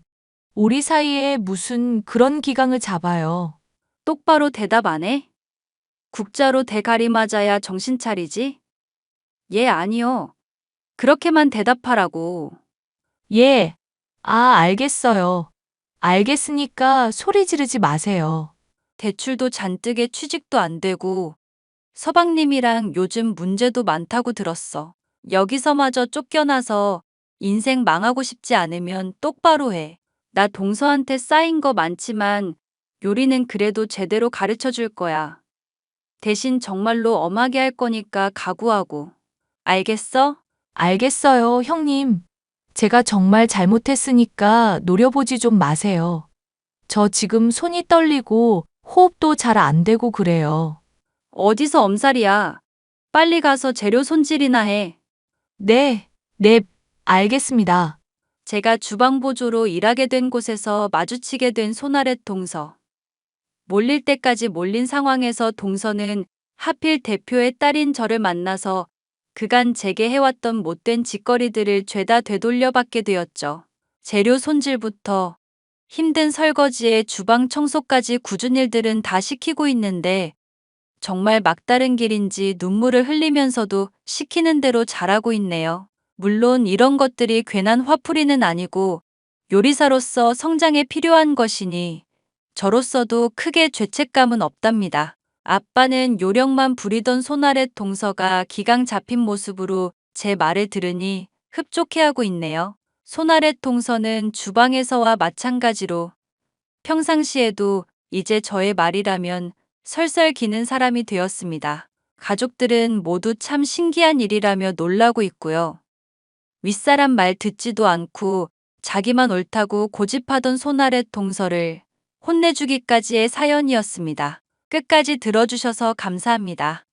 우리 사이에 무슨 그런 기강을 잡아요. 똑바로 대답 안 해? 국자로 대가리 맞아야 정신 차리지? 예, 아니요. 그렇게만 대답하라고. 예. 알겠어요. 알겠으니까 소리 지르지 마세요. 대출도 잔뜩에 취직도 안 되고 서방님이랑 요즘 문제도 많다고 들었어. 여기서마저 쫓겨나서 인생 망하고 싶지 않으면 똑바로 해. 나 동서한테 쌓인 거 많지만 요리는 그래도 제대로 가르쳐 줄 거야. 대신 정말로 엄하게 할 거니까 각오하고. 알겠어? 알겠어요, 형님. 제가 정말 잘못했으니까 노려보지 좀 마세요. 저 지금 손이 떨리고 호흡도 잘 안 되고 그래요. 어디서 엄살이야. 빨리 가서 재료 손질이나 해. 네, 알겠습니다. 제가 주방 보조로 일하게 된 곳에서 마주치게 된 손아랫 동서. 몰릴 때까지 몰린 상황에서 동서는 하필 대표의 딸인 저를 만나서 그간 제게 해왔던 못된 짓거리들을 죄다 되돌려 받게 되었죠. 재료 손질부터 힘든 설거지에 주방 청소까지 굳은 일들은 다 시키고 있는데 정말 막다른 길인지 눈물을 흘리면서도 시키는 대로 잘하고 있네요. 물론 이런 것들이 괜한 화풀이는 아니고 요리사로서 성장에 필요한 것이니 저로서도 크게 죄책감은 없답니다. 아빠는 요령만 부리던 손아랫 동서가 기강 잡힌 모습으로 제 말을 들으니 흡족해하고 있네요. 손아랫 동서는 주방에서와 마찬가지로 평상시에도 이제 저의 말이라면 설설 기는 사람이 되었습니다. 가족들은 모두 참 신기한 일이라며 놀라고 있고요. 윗사람 말 듣지도 않고 자기만 옳다고 고집하던 손아랫 동서를 혼내주기까지의 사연이었습니다. 끝까지 들어주셔서 감사합니다.